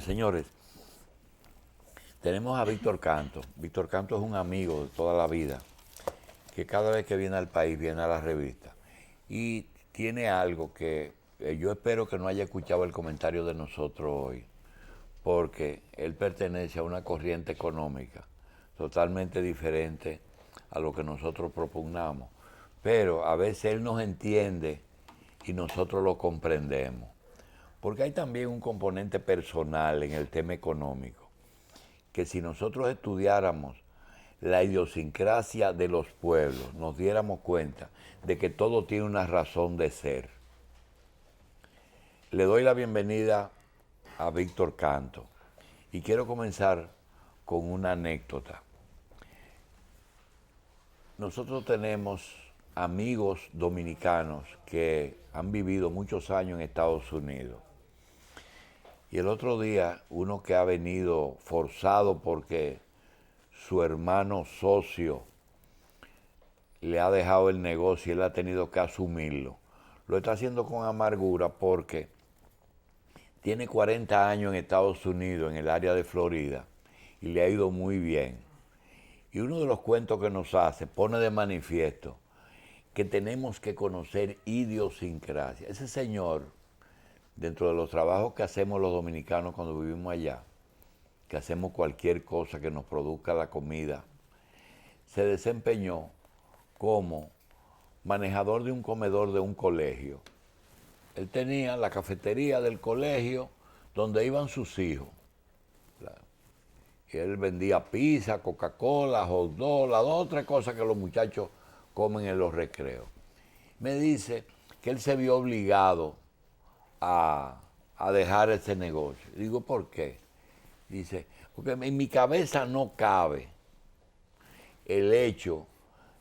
Señores, tenemos a Víctor Canto. Víctor Canto es un amigo de toda la vida, que cada vez que viene al país viene a la revista. Y tiene algo que yo espero que no haya escuchado el comentario de nosotros hoy, porque él pertenece a una corriente económica totalmente diferente a lo que nosotros propugnamos. Pero a veces él nos entiende y nosotros lo comprendemos. Porque hay también un componente personal en el tema económico, que si nosotros estudiáramos la idiosincrasia de los pueblos, nos diéramos cuenta de que todo tiene una razón de ser. Le doy la bienvenida a Víctor Canto y quiero comenzar con una anécdota. Nosotros tenemos amigos dominicanos que han vivido muchos años en Estados Unidos. Y el otro día, uno que ha venido forzado porque su hermano socio le ha dejado el negocio y él ha tenido que asumirlo, lo está haciendo con amargura porque tiene 40 años en Estados Unidos, en el área de Florida, y le ha ido muy bien. Y uno de los cuentos que nos hace pone de manifiesto que tenemos que conocer idiosincrasia. Ese señor, dentro de los trabajos que hacemos los dominicanos cuando vivimos allá, que hacemos cualquier cosa que nos produzca la comida, se desempeñó como manejador de un comedor de un colegio. Él tenía la cafetería del colegio donde iban sus hijos. Y él vendía pizza, Coca-Cola, hot dog, las dos o tres cosas que los muchachos comen en los recreos. Me dice que él se vio obligado a dejar ese negocio. Digo, ¿por qué? Dice, porque en mi cabeza no cabe el hecho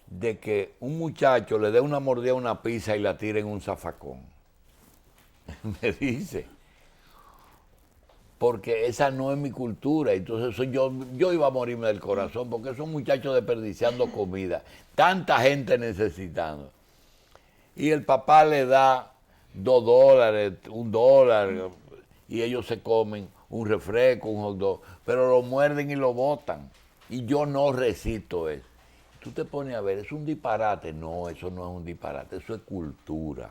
de que un muchacho le dé una mordida a una pizza y la tire en un zafacón. Me dice, porque esa no es mi cultura. Entonces yo iba a morirme del corazón, porque son muchachos desperdiciando comida, tanta gente necesitando. Y el papá le da $2, $1, y ellos se comen un refresco, un hot dog, pero lo muerden y lo botan. Y yo no resisto eso. Tú te pones a ver, ¿es un disparate? No, eso no es un disparate, eso es cultura.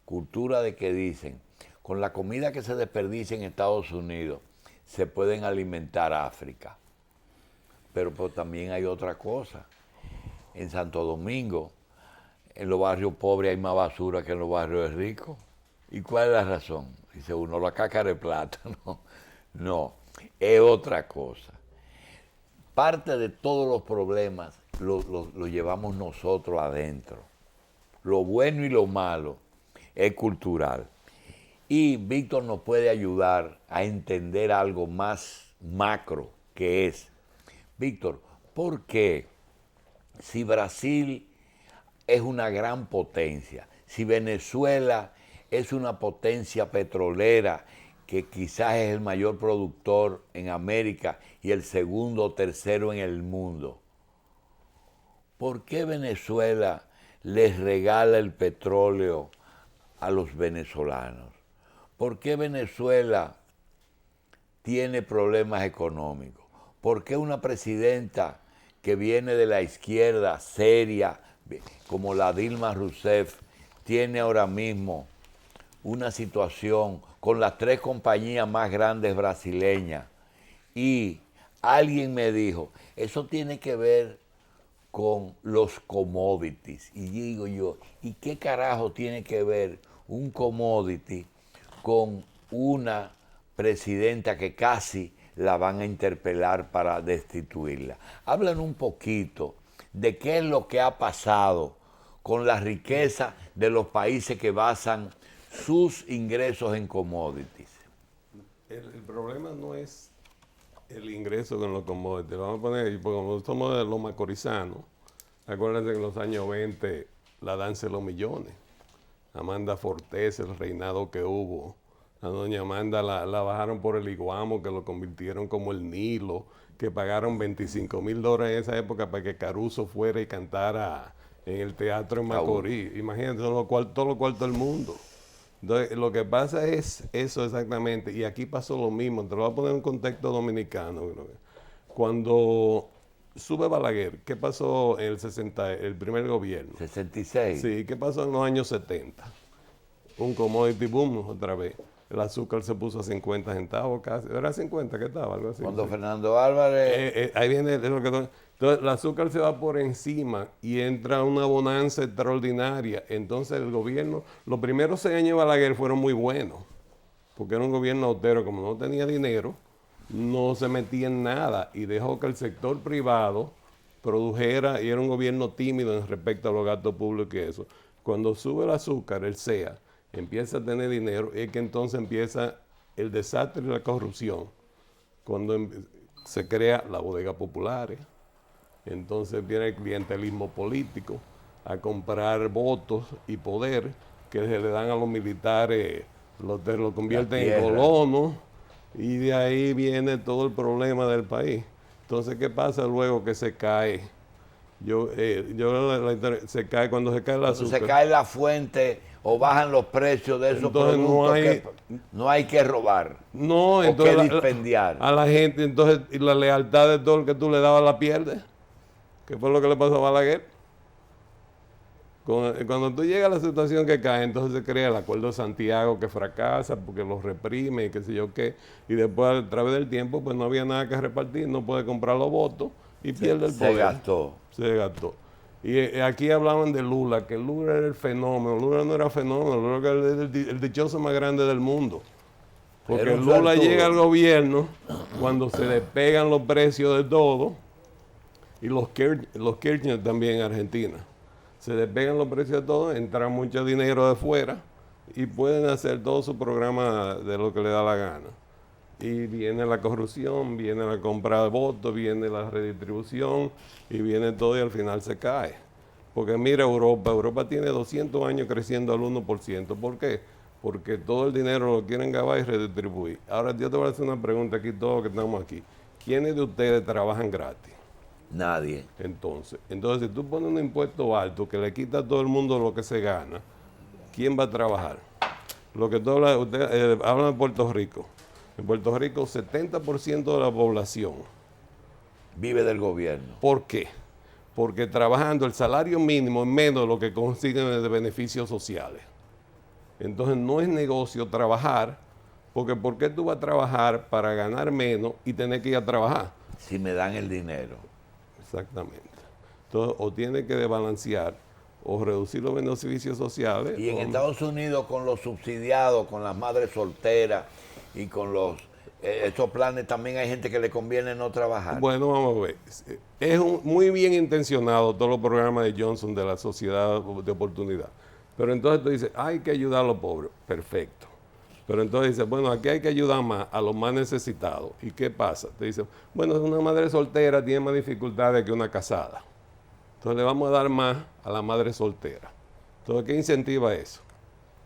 Cultura de que dicen, con la comida que se desperdicia en Estados Unidos, se pueden alimentar África. Pero pues también hay otra cosa. En Santo Domingo, en los barrios pobres hay más basura que en los barrios ricos. ¿Y cuál es la razón? Dice uno, la cáscara de plátano. No, es otra cosa. Parte de todos los problemas lo llevamos nosotros adentro. Lo bueno y lo malo es cultural. Y Víctor nos puede ayudar a entender algo más macro que es. Víctor, ¿por qué si Brasil es una gran potencia, si Venezuela es una potencia petrolera que quizás es el mayor productor en América y el segundo o tercero en el mundo, ¿por qué Venezuela les regala el petróleo a los venezolanos? ¿Por qué Venezuela tiene problemas económicos? ¿Por qué una presidenta que viene de la izquierda seria, como la Dilma Rousseff, tiene ahora mismo una situación con las 3 compañías más grandes brasileñas? Y alguien me dijo, eso tiene que ver con los commodities. Y digo yo, ¿y qué carajo tiene que ver un commodity con una presidenta que casi la van a interpelar para destituirla? Hablan un poquito de qué es lo que ha pasado con la riqueza de los países que basan sus ingresos en commodities. El problema no es el ingreso con los commodities. Vamos a poner, porque como somos de los macorizanos, acuérdense que en los años 20 la danza de los millones. Amanda Fortés, el reinado que hubo. A doña Amanda la bajaron por el Iguamo, que lo convirtieron como el Nilo, que pagaron $25,000 en esa época para que Caruso fuera y cantara en el teatro en Macorís. Imagínate, todos los cuartos del mundo. Entonces, lo que pasa es eso exactamente, y aquí pasó lo mismo, te lo voy a poner en un contexto dominicano. Cuando sube Balaguer, ¿qué pasó en el 60, el primer gobierno? 66. Sí, ¿qué pasó en los años 70? Un commodity boom otra vez. El azúcar se puso a 50 centavos casi. ¿Era 50 que estaba? Algo así. Cuando Sí. Fernando Álvarez... Ahí viene lo que... Entonces, el azúcar se va por encima y entra una bonanza extraordinaria. Entonces, el gobierno, los primeros 6 años de Balaguer fueron muy buenos, porque era un gobierno austero, como no tenía dinero, no se metía en nada y dejó que el sector privado produjera, y era un gobierno tímido en respecto a los gastos públicos y eso. Cuando sube el azúcar, el SEA, empieza a tener dinero, es que entonces empieza el desastre y la corrupción. Cuando se crea la bodega populares, entonces viene el clientelismo político a comprar votos y poder que se le dan a los militares, lo convierten en colonos, y de ahí viene todo el problema del país. Entonces, ¿qué pasa luego que se cae? Se cae cuando se cae el azúcar. Cuando se cae la fuente o bajan los precios de esos Entonces, productos, no hay que robar. No, o entonces que dispendiar. a la gente, entonces, y la lealtad de todo el que tú le dabas la pierdes. ¿Qué fue lo que le pasó a Balaguer? Cuando tú llegas a la situación que cae, entonces se crea el Acuerdo de Santiago que fracasa porque los reprime y qué sé yo qué. Y después, a través del tiempo, pues no había nada que repartir, no puede comprar los votos y pierde el poder. Se gastó. Se gastó. Y aquí hablaban de Lula, que Lula era el fenómeno. Lula no era fenómeno, Lula era el dichoso más grande del mundo. Porque Lula llega al gobierno cuando se despegan los precios de todo, y los Kirchner también en Argentina. Se despegan los precios de todo, entra mucho dinero de fuera y pueden hacer todo su programa de lo que le da la gana. Y viene la corrupción, viene la compra de votos, viene la redistribución y viene todo y al final se cae. Porque mira Europa tiene 200 años creciendo al 1%. ¿Por qué? Porque todo el dinero lo quieren ganar y redistribuir. Ahora yo te voy a hacer una pregunta aquí, todos que estamos aquí. ¿Quiénes de ustedes trabajan gratis? Nadie. Entonces, si tú pones un impuesto alto que le quita a todo el mundo lo que se gana, ¿quién va a trabajar? Lo que tú hablas, usted habla de Puerto Rico. En Puerto Rico, 70% de la población vive del gobierno. ¿Por qué? Porque trabajando el salario mínimo es menos de lo que consiguen de beneficios sociales. Entonces no es negocio trabajar, porque ¿por qué tú vas a trabajar para ganar menos y tener que ir a trabajar? Si me dan el dinero. Exactamente. Entonces, o tiene que desbalancear o reducir los beneficios sociales. Y en Estados Unidos, con los subsidiados, con las madres solteras y con esos planes, también hay gente que le conviene no trabajar. Bueno, vamos a ver. Es muy bien intencionado todos los programas de Johnson de la sociedad de oportunidad. Pero entonces tú dices, hay que ayudar a los pobres. Perfecto. Pero entonces dices, bueno, aquí hay que ayudar más a los más necesitados. ¿Y qué pasa? Te dicen, bueno, una madre soltera tiene más dificultades que una casada. Entonces le vamos a dar más a la madre soltera. Entonces, ¿qué incentiva eso?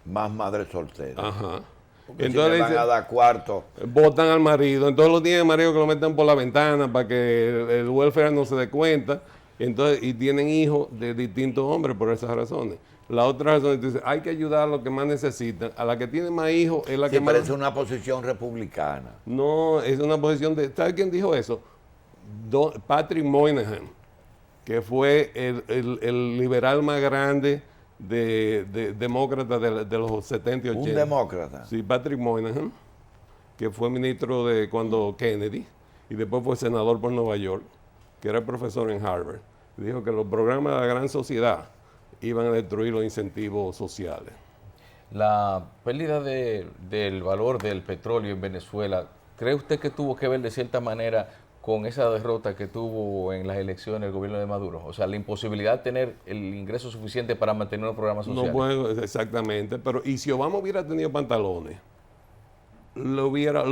Más madres solteras. Ajá. Porque entonces si le van a dar cuarto. Votan al marido. Entonces lo tienen el marido que lo metan por la ventana para que el welfare no se dé cuenta. Entonces, y tienen hijos de distintos hombres por esas razones. La otra razón es que hay que ayudar a los que más necesitan. A la que tiene más hijos es la que más... Pero es una posición republicana. No, es una posición de... ¿Sabe quién dijo eso? Patrick Moynihan, que fue el liberal más grande de demócrata de los 70 y 80. ¿Un demócrata? Sí, Patrick Moynihan, que fue ministro de cuando Kennedy, y después fue senador por Nueva York, que era profesor en Harvard. Dijo que los programas de la gran sociedad iban a destruir los incentivos sociales. La pérdida del valor del petróleo en Venezuela, ¿cree usted que tuvo que ver de cierta manera con esa derrota que tuvo en las elecciones el gobierno de Maduro? O sea, la imposibilidad de tener el ingreso suficiente para mantener los programas sociales. No puedo, exactamente, pero y si Obama hubiera tenido pantalones, lo hubiera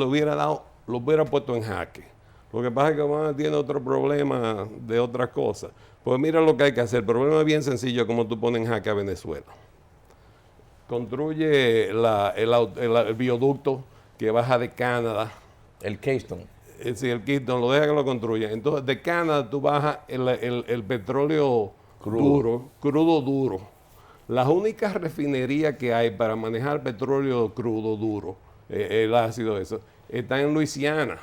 puesto en jaque. Lo que pasa es que Obama tiene otro problema de otras cosas. Pues mira lo que hay que hacer. El problema es bien sencillo, como tú pones en jaque a Venezuela. Construye el bioducto que baja de Canadá. El Keystone. Sí, el Keystone, lo deja que lo construya. Entonces, de Canadá tú bajas el petróleo crudo. Las únicas refinerías que hay para manejar petróleo crudo duro, el ácido, eso, están en Luisiana.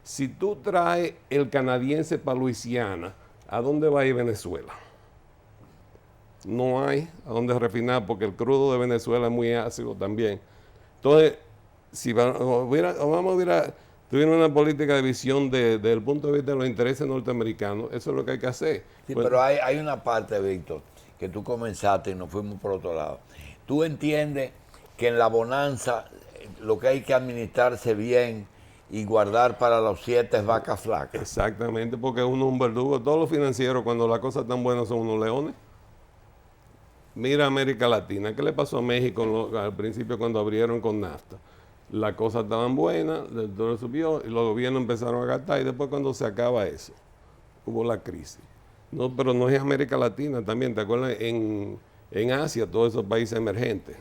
Si tú traes el canadiense para Luisiana, ¿a dónde va a ir Venezuela? No hay a dónde refinar porque el crudo de Venezuela es muy ácido también. Entonces, si tuviera una política de visión desde el punto de vista de los intereses norteamericanos, eso es lo que hay que hacer. Sí, Pues, pero hay una parte, Víctor, que tú comenzaste y nos fuimos por otro lado. Tú entiendes que en la bonanza lo que hay que administrarse bien y guardar para los 7 vacas flacas. exactamente, porque uno es un verdugo. Todos los financieros, cuando las cosas están buenas, son unos leones. Mira América Latina, ¿qué le pasó a México al principio cuando abrieron con NAFTA? Las cosas estaban buenas, el dólar subió y los gobiernos empezaron a gastar y después cuando se acaba eso, hubo la crisis. No, pero no es América Latina también, ¿te acuerdas? En Asia, todos esos países emergentes.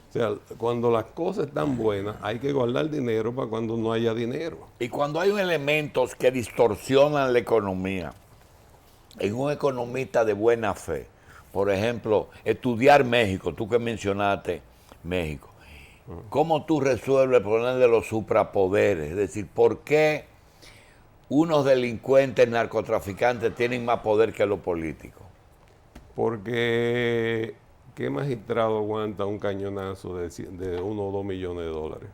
O sea, cuando las cosas están buenas, hay que guardar dinero para cuando no haya dinero. Y cuando hay elementos que distorsionan la economía, en un economista de buena fe, por ejemplo, estudiar México, tú que mencionaste México, ¿cómo tú resuelves el problema de los suprapoderes? Es decir, ¿por qué unos delincuentes narcotraficantes tienen más poder que los políticos? Porque, ¿qué magistrado aguanta un cañonazo de 1 o 2 millones de dólares?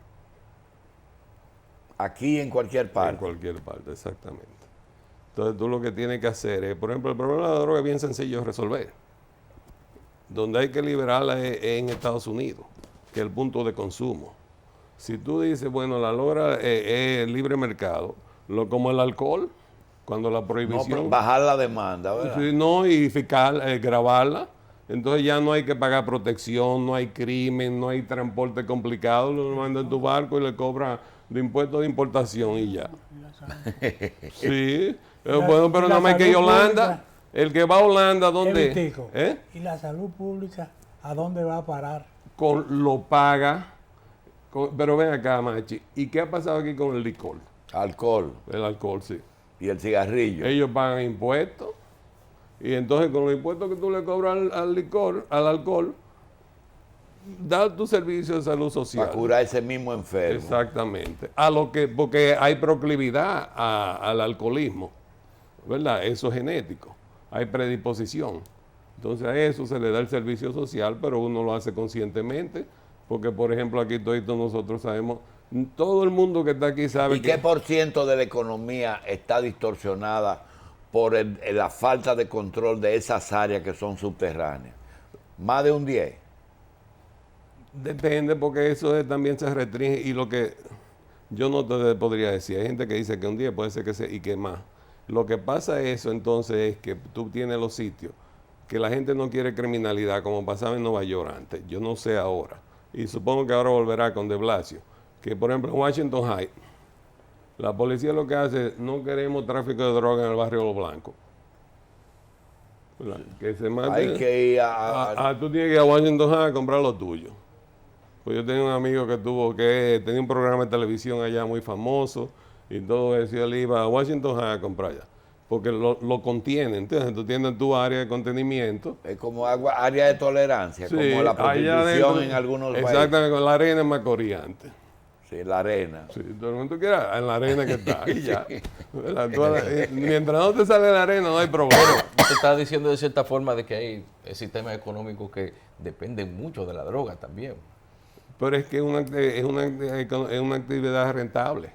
Aquí en cualquier parte. En cualquier parte, exactamente. Entonces tú lo que tienes que hacer es, por ejemplo, el problema de la droga es bien sencillo de resolver. Donde hay que liberarla es en Estados Unidos, que es el punto de consumo. Si tú dices, bueno, la droga es libre mercado, como el alcohol, cuando la No, prohibición... pero bajar la demanda, ¿verdad? Sí, no, y grabarla. Entonces ya no hay que pagar protección, no hay crimen, no hay transporte complicado. Lo mandan en tu barco y le cobran de impuestos de importación y ya. Sí, bueno, pero nada más que ir a Holanda. El que va a Holanda, ¿dónde? Evitico, ¿y la salud pública a dónde va a parar? Lo paga. Pero ven acá, Machi. ¿Y qué ha pasado aquí con el licor? Alcohol El alcohol, sí. y el cigarrillo. Ellos pagan impuestos. Y entonces con los impuestos que tú le cobras al licor, al alcohol, da tu servicio de salud social. Para curar ese mismo enfermo. Exactamente. Porque hay proclividad al alcoholismo, ¿verdad? Eso es genético. Hay predisposición. Entonces a eso se le da el servicio social, pero uno lo hace conscientemente, porque por ejemplo aquí todos nosotros sabemos, todo el mundo que está aquí sabe ¿Y qué por ciento de la economía está distorsionada por la falta de control de esas áreas que son subterráneas? Más de un 10. Depende, porque también se restringe, y lo que yo no te podría decir, hay gente que dice que un 10 puede ser que sea y que más. Lo que pasa eso entonces es que tú tienes los sitios que la gente no quiere criminalidad, como pasaba en Nueva York antes, yo no sé ahora, y supongo que ahora volverá con de Blasio, que por ejemplo en Washington Heights, la policía lo que hace es, no queremos tráfico de droga en el barrio Los Blancos. ¿Verdad? Que se mate. Hay que ir Tú tienes que ir a Washington Heights a comprar lo tuyo. Pues yo tenía un amigo que tenía un programa de televisión allá muy famoso y todo eso, y él iba a Washington Heights a comprar allá. Porque lo contiene, ¿entiendes? Tú tienes tu área de contenimiento. Es como área de tolerancia, Sí, como la allá prostitución adentro, en algunos países. exactamente, la arena es más corriente. Sí, la arena. Sí, todo el mundo tú quieras, en la arena que está, y ya. Mientras no te sale la arena, no hay problema. Usted está diciendo de cierta forma de que hay sistemas económicos que dependen mucho de la droga también. Pero es que es una actividad rentable.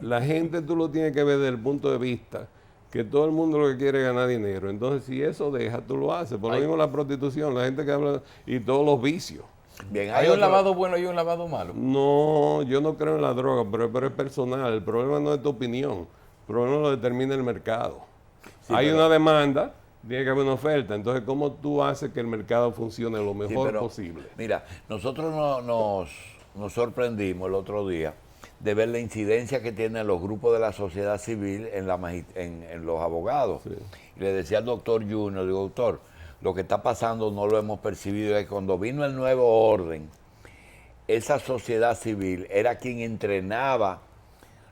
La gente tú lo tienes que ver desde el punto de vista que todo el mundo lo que quiere es ganar dinero. Entonces, si eso deja, tú lo haces. Por lo mismo la prostitución, la gente que habla, y todos los vicios. Bien, ¿Hay un lavado bueno y un lavado malo? No, yo no creo en la droga, pero es personal. El problema no es tu opinión. El problema lo determina el mercado. Sí, hay pero- una demanda, tiene que haber una oferta. Entonces, ¿cómo tú haces que el mercado funcione lo Sí, mejor pero, posible? Mira, nosotros nos sorprendimos el otro día de ver la incidencia que tienen los grupos de la sociedad civil en los abogados. Sí. Y le decía al doctor Junior, digo, doctor, lo que está pasando no lo hemos percibido, es que cuando vino el nuevo orden, esa sociedad civil era quien entrenaba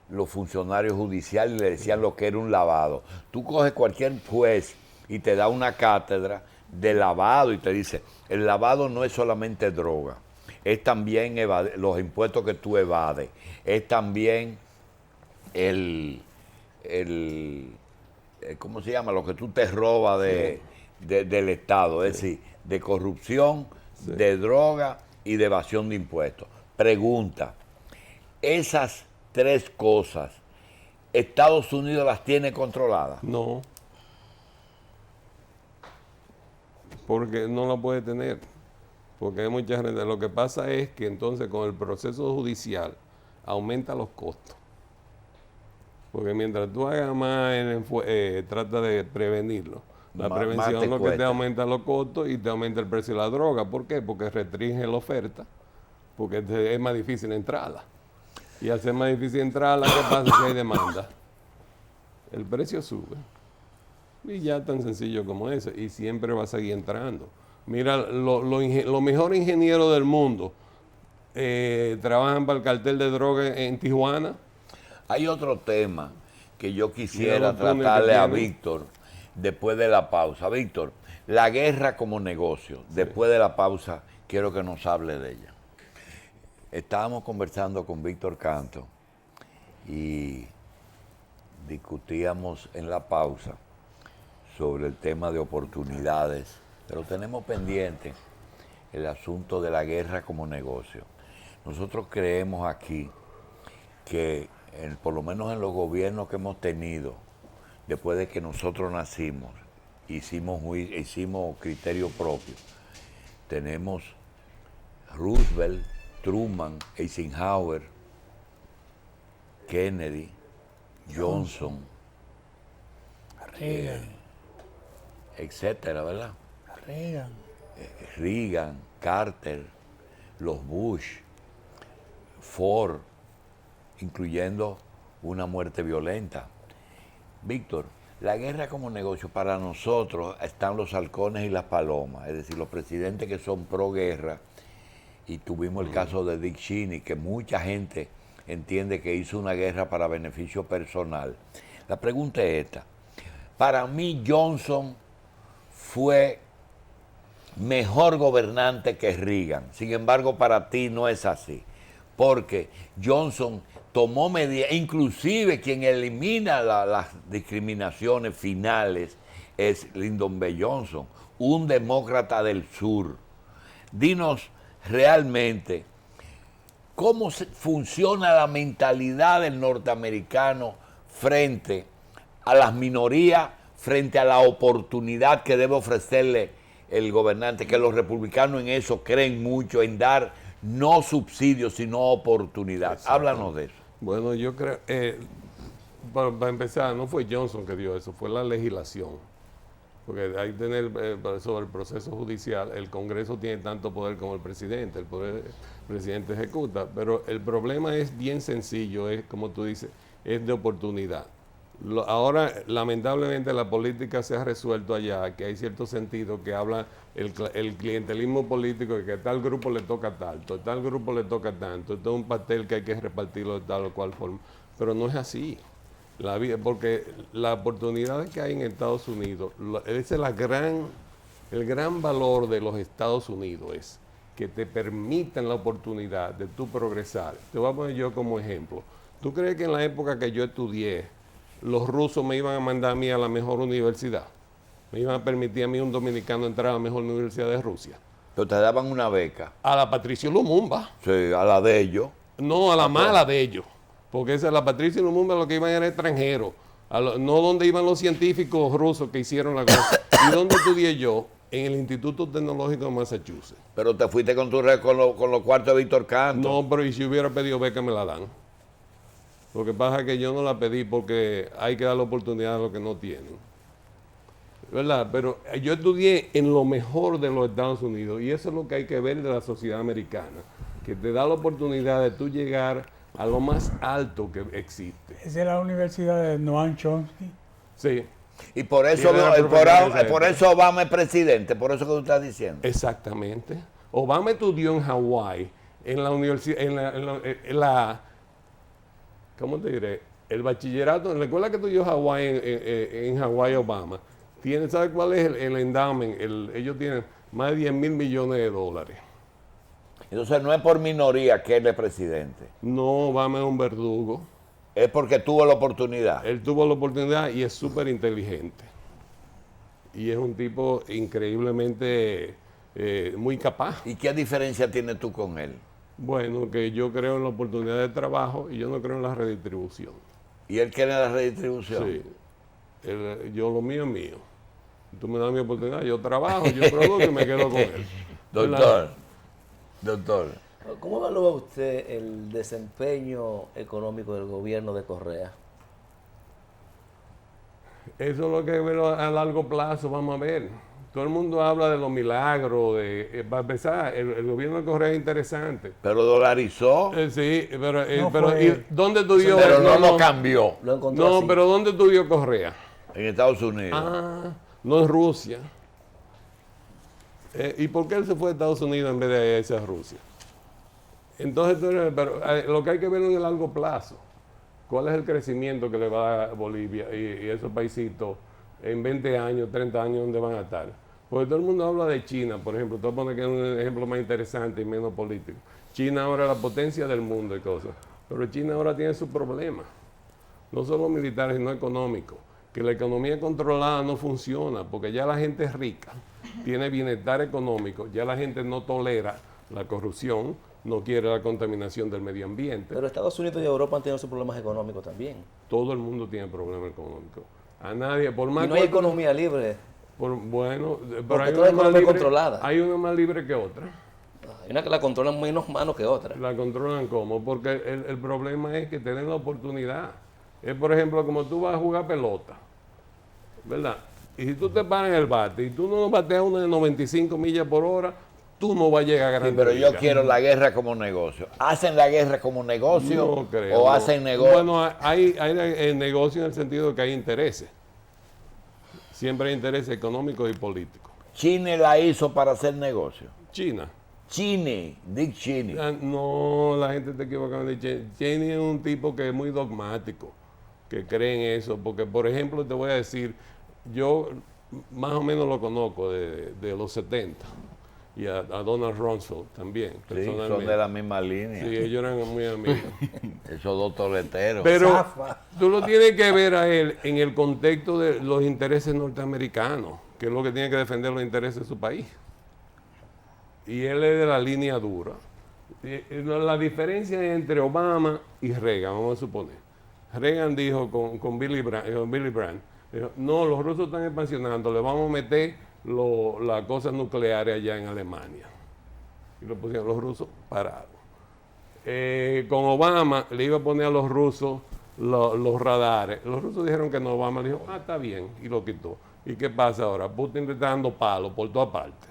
los funcionarios judiciales y le decían lo que era un lavado. Tú coges cualquier juez y te da una cátedra de lavado y te dice, el lavado no es solamente droga, es también los impuestos que tú evades, es también ¿cómo se llama? Lo que tú te robas del Estado, es decir, de corrupción, de droga y de evasión de impuestos. Pregunta, esas tres cosas, ¿Estados Unidos las tiene controladas? No, porque no la puede tener. Porque hay mucha gente. Lo que pasa es que entonces con el proceso judicial aumenta los costos. Porque mientras tú hagas más, trata de prevenirlo. La prevención lo que te aumenta los costos y te aumenta el precio de la droga. ¿Por qué? Porque restringe la oferta, porque es más difícil entrarla. Y al ser más difícil entrarla, ¿qué pasa si hay demanda? El precio sube. Y ya tan sencillo como eso. Y siempre va a seguir entrando. Mira, los mejores ingenieros del mundo trabajan para el cartel de droga en Tijuana. Hay otro tema que yo quisiera tratarle a Víctor después de la pausa. Víctor, la guerra como negocio. Después de la pausa, quiero que nos hable de ella. Estábamos conversando con Víctor Canto y discutíamos en la pausa sobre el tema de oportunidades, pero tenemos pendiente el asunto de la guerra como negocio. Nosotros creemos aquí que, por lo menos en los gobiernos que hemos tenido, después de que nosotros nacimos, hicimos criterio propio. Tenemos Roosevelt, Truman, Eisenhower, Kennedy, Johnson, etcétera, ¿verdad? Reagan, Carter, los Bush, Ford, incluyendo una muerte violenta. Víctor, la guerra como negocio, para nosotros están los halcones y las palomas, es decir, los presidentes que son pro guerra, y tuvimos el caso de Dick Cheney, que mucha gente entiende que hizo una guerra para beneficio personal. La pregunta es esta. Para mí Johnson fue mejor gobernante que Reagan. Sin embargo, para ti no es así. Porque Johnson tomó medidas, inclusive quien elimina las discriminaciones finales es Lyndon B. Johnson, un demócrata del sur. Dinos realmente cómo funciona la mentalidad del norteamericano frente a las minorías, frente a la oportunidad que debe ofrecerle el gobernante, que los republicanos en eso creen mucho, en dar no subsidios, sino oportunidad. Háblanos de eso. Bueno, yo creo, para empezar, no fue Johnson que dio eso, fue la legislación. Porque hay que tener sobre el proceso judicial, el Congreso tiene tanto poder como el presidente presidente ejecuta, pero el problema es bien sencillo, es como tú dices, es de oportunidad. Ahora, lamentablemente, la política se ha resuelto allá, que hay cierto sentido que habla el clientelismo político, que a tal grupo le toca tanto, a tal grupo le toca tanto, esto es un pastel que hay que repartirlo de tal o cual forma, pero no es así. Porque las oportunidades que hay en Estados Unidos, ese es el gran valor de los Estados Unidos, es que te permitan la oportunidad de tú progresar. Te voy a poner yo como ejemplo. ¿Tú crees que en la época que yo estudié, los rusos me iban a mandar a mí a la mejor universidad? ¿Me iban a permitir a mí, un dominicano, entrar a la mejor universidad de Rusia? Pero te daban una beca. A la Patricio Lumumba. Sí, a la de ellos. No, a la mala de ellos. Porque esa, la Patricio Lumumba, lo que iban era extranjeros. No donde iban los científicos rusos que hicieron la cosa. ¿Y dónde estudié yo? En el Instituto Tecnológico de Massachusetts. Pero te fuiste con los cuartos de Víctor Canto. No, pero y si hubiera pedido beca me la dan. Lo que pasa es que yo no la pedí porque hay que dar la oportunidad a los que no tienen. ¿Verdad? Pero yo estudié en lo mejor de los Estados Unidos y eso es lo que hay que ver de la sociedad americana. Que te da la oportunidad de tú llegar a lo más alto que existe. Esa es la universidad de Noam Chomsky. Sí. Y por eso, por eso Obama es presidente, por eso que tú estás diciendo. Exactamente. Obama estudió en Hawái, en la universidad, en la ¿cómo te diré? El bachillerato, en la escuela que estudió Hawái, en Hawái, Obama, ¿Sabe cuál es el endowment? Ellos tienen más de 10 mil millones de dólares. Entonces no es por minoría que él es presidente, No, Obama es un verdugo. es porque tuvo la oportunidad. Él tuvo la oportunidad y es súper inteligente. Y es un tipo increíblemente muy capaz. ¿Y qué diferencia tienes tú con él? Bueno, que yo creo en la oportunidad de trabajo y yo no creo en la redistribución. ¿Y él quiere la redistribución? Sí. Yo lo mío es mío. Tú me das mi oportunidad, yo trabajo, yo produzco y me quedo con él. Doctor, ¿Cómo evalúa usted el desempeño económico del gobierno de Correa? Eso es lo que veo a largo plazo, vamos a ver. Todo el mundo habla de los milagros, para empezar, el gobierno de Correa es interesante. pero dolarizó, Sí, pero, No pero fue- ¿y ¿dónde estudió? pero no lo cambió Lo encontró No, así. pero ¿dónde estudió Correa? en Estados Unidos. Ah, no en Rusia. ¿Y por qué él se fue a Estados Unidos en vez de irse a Rusia? Entonces, lo que hay que ver en el largo plazo, ¿cuál es el crecimiento que le va a dar Bolivia y esos paisitos en 20 años, 30 años, dónde van a estar? Porque todo el mundo habla de China, por ejemplo, tú pones que es un ejemplo más interesante y menos político. China ahora es la potencia del mundo y cosas, pero China ahora tiene sus problemas, no solo militares, sino económicos, que la economía controlada no funciona, porque ya la gente es rica, tiene bienestar económico, ya la gente no tolera la corrupción, no quiere la contaminación del medio ambiente. Pero Estados Unidos y Europa han tenido sus problemas económicos también. Todo el mundo tiene problemas económicos. A nadie, por más Y no hay cuarto- economía libre. bueno, pero Porque hay toda una, más economía libre, controlada. hay una más libre que otra. Hay una que la controlan menos manos que otra. La controlan como, porque el problema es que tienen la oportunidad. Es, por ejemplo, como tú vas a jugar pelota, ¿verdad? Y si tú te paras en el bate y tú no bateas una de 95 millas por hora, tú no vas a llegar a Sí, Grandes pero yo Ligas. quiero la guerra como negocio. ¿Hacen la guerra como negocio No creo. o no. hacen negocio? Bueno, hay negocio en el sentido de que hay intereses. Siempre hay intereses económicos y políticos. China la hizo para hacer negocio. China. Cheney, Dick Cheney. No, la gente está equivocando. Cheney es un tipo que es muy dogmático, que cree en eso. Porque, por ejemplo, te voy a decir, yo más o menos lo conozco de los 70. Y a Donald Rumsfeld también, Sí, personalmente. son de la misma línea. Sí, ellos eran muy amigos. Esos dos toleteros. Pero Zafa. tú lo tienes que ver a él en el contexto de los intereses norteamericanos, que es lo que tiene que defender los intereses de su país. Y él es de la línea dura. La diferencia entre Obama y Reagan, vamos a suponer. Reagan dijo con Billy Brandt, dijo, no, los rusos están expansionando, le vamos a meter las cosas nucleares allá en Alemania. Y lo pusieron los rusos parados. Con Obama le iba a poner a los rusos los radares. Los rusos dijeron que no, Obama le dijo, está bien, y lo quitó. ¿Y qué pasa ahora? Putin le está dando palos por toda parte.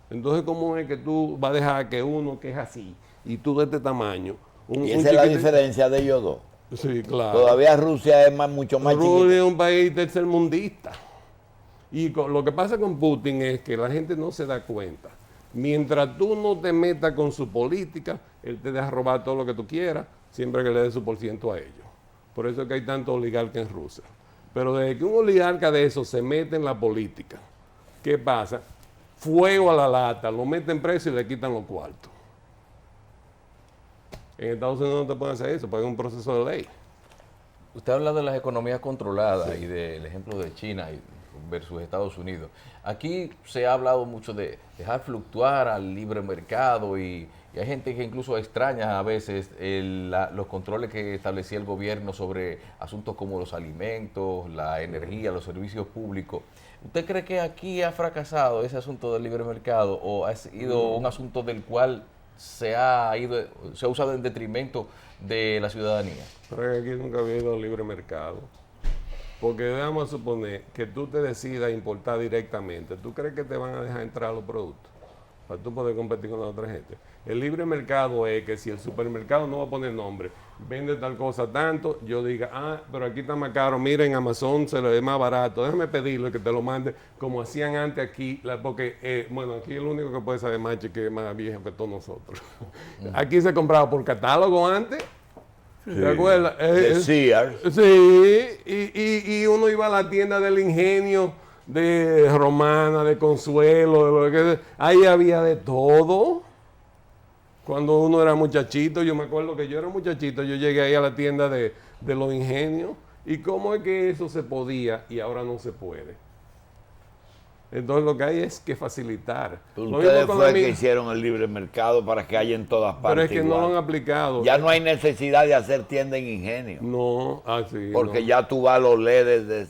Entonces, ¿cómo es que tú vas a dejar que uno que es así y tú de este tamaño? Y esa es la chiquitín- diferencia de ellos dos. Sí, claro. Todavía Rusia es mucho más Rusia chiquita. es un país tercermundista. Y lo que pasa con Putin es que la gente no se da cuenta. Mientras tú no te metas con su política, él te deja robar todo lo que tú quieras, siempre que le des su porciento a ellos. Por eso es que hay tantos oligarcas en Rusia. Pero desde que un oligarca de esos se mete en la política, ¿qué pasa? Fuego a la lata, lo meten preso y le quitan los cuartos. En Estados Unidos no te pueden hacer eso, porque es un proceso de ley. Usted habla de las economías controladas y del ejemplo de China versus Estados Unidos. Aquí se ha hablado mucho de dejar fluctuar al libre mercado y hay gente que incluso extraña a veces los controles que establecía el gobierno sobre asuntos como los alimentos, la energía, los servicios públicos. ¿Usted cree que aquí ha fracasado ese asunto del libre mercado o ha sido un asunto del cual se ha usado en detrimento de la ciudadanía? Pero es que aquí nunca ha habido libre mercado. Porque vamos a suponer que tú te decidas importar directamente. ¿Tú crees que te van a dejar entrar los productos? Para tú poder competir con la otra gente. El libre mercado es que si el supermercado no va a poner nombre, vende tal cosa tanto, yo diga, pero aquí está más caro, mira, en Amazon se lo es más barato, déjame pedirle que te lo mande como hacían antes aquí, porque, bueno, aquí el único que puede saber más que es más viejo que todos nosotros. Aquí se compraba por catálogo antes. ¿Te acuerdas? De Sears. Sí, y uno iba a la tienda del Ingenio, de Romana, de Consuelo, de lo que ahí había de todo. Cuando uno era muchachito, yo me acuerdo que yo era muchachito, yo llegué ahí a la tienda de los Ingenios. ¿Y cómo es que eso se podía y ahora no se puede? Entonces lo que hay es que facilitar. Lo mismo Ustedes con fue la que migra- hicieron el libre mercado para que haya en todas partes. Pero es que no igual. lo han aplicado. Ya no hay necesidad de hacer tienda en Ingenio. No, sí. Porque no. ya tú vas a los LEDs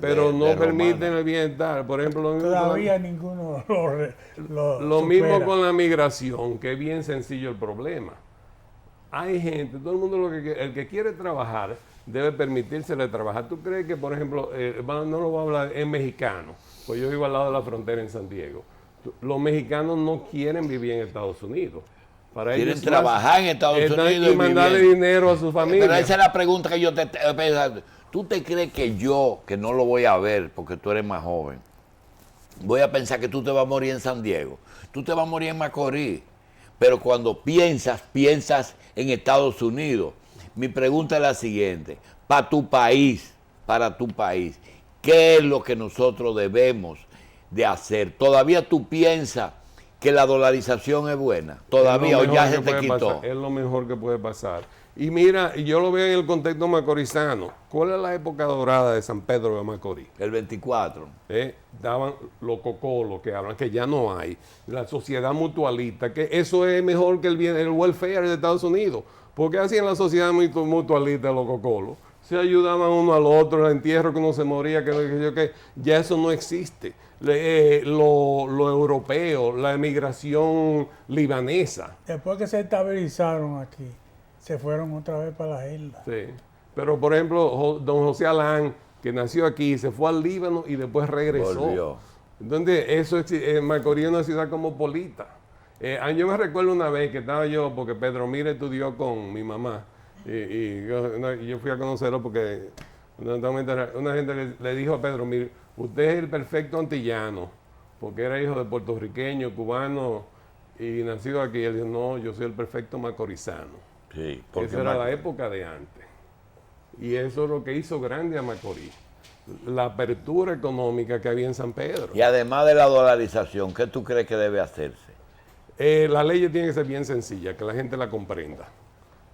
Pero no de permiten Romana. el bienestar. Por ejemplo, lo mismo, con Todavía ninguno lo mismo supera. con la migración, que es bien sencillo el problema. Hay gente, todo el mundo el que quiere trabajar debe permitírsele trabajar. ¿Tú crees que, por ejemplo, no lo voy a hablar, es mexicano? Pues yo vivo al lado de la frontera en San Diego. Los mexicanos no quieren vivir en Estados Unidos. Para Quieren ellos trabajar en Estados Unidos y mandarle vivir. dinero a su familia. Pero esa es la pregunta que yo te pensando. ¿Tú te crees que yo, que no lo voy a ver porque tú eres más joven, voy a pensar que tú te vas a morir en San Diego? Tú te vas a morir en Macorís. Pero cuando piensas en Estados Unidos. Mi pregunta es la siguiente. Para tu país, ¿qué es lo que nosotros debemos de hacer? ¿Todavía tú piensas que la dolarización es buena? ¿Todavía o ya se te quitó? Es lo mejor que puede pasar. Y mira, yo lo veo en el contexto macorizano. ¿Cuál es la época dorada de San Pedro de Macorís? El 24. Daban los cocolos que hablan, que ya no hay. La sociedad mutualista, que eso es mejor que el welfare de Estados Unidos. Porque hacían la sociedad mutualista los cocolos. Se ayudaban uno al otro, el entierro que uno se moría, que ya eso no existe. Lo europeo, la emigración libanesa. Después que se estabilizaron aquí, se fueron otra vez para las islas. Sí. Pero, por ejemplo, don José Alán, que nació aquí, se fue al Líbano y después regresó. Volvió. Entonces, eso Macorís es una ciudad cosmopolita. Yo me recuerdo una vez que estaba yo, porque Pedro Mira estudió con mi mamá, y yo fui a conocerlo porque una gente le dijo a Pedro Mira, usted es el perfecto antillano, porque era hijo de puertorriqueño, cubano, y nacido aquí. Él dijo, no, yo soy el perfecto macorizano. Sí, Esa era la época de antes. Y eso es lo que hizo grande a Macorís. La apertura económica que había en San Pedro. Y además de la dolarización, ¿qué tú crees que debe hacerse? La ley tiene que ser bien sencilla, que la gente la comprenda.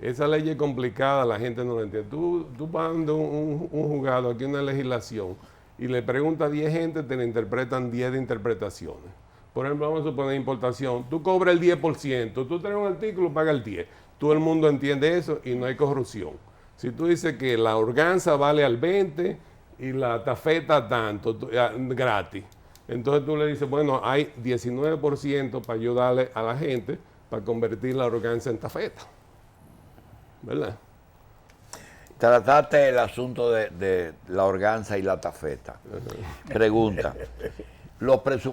Esa ley es complicada, la gente no la entiende. Tú vas dando un juzgado, aquí una legislación, y le preguntas a 10 gente, te la interpretan 10 de interpretaciones. Por ejemplo, vamos a suponer importación. Tú cobras el 10%, tú traes un artículo, paga el 10%. Todo el mundo entiende eso y no hay corrupción. Si tú dices que la organza vale al 20% y la tafeta tanto, gratis. Entonces tú le dices, bueno, hay 19% para ayudarle a la gente para convertir la organza en tafeta. ¿Verdad? Trataste el asunto de la organza y la tafeta. Pregunta.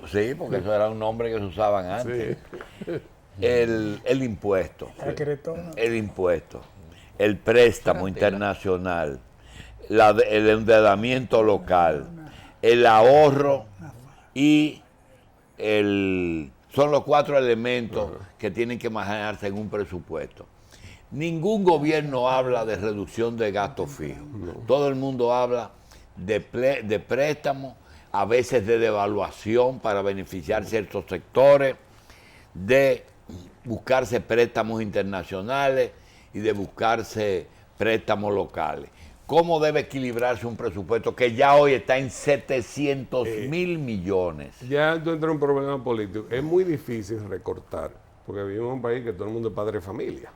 Sí, porque eso era un nombre que se usaban antes. Sí. El impuesto. La cretona. El impuesto. El préstamo internacional. El endeudamiento local. El ahorro y son los 4 elementos que tienen que manejarse en un presupuesto. Ningún gobierno habla de reducción de gastos fijos. Todo el mundo habla de préstamos, a veces de devaluación para beneficiar ciertos sectores, de buscarse préstamos internacionales y de buscarse préstamos locales. ¿Cómo debe equilibrarse un presupuesto que ya hoy está en 700.000 millones? Ya tú entras en un problema político. Es muy difícil recortar, porque vivimos en un país que todo el mundo es padre de familia.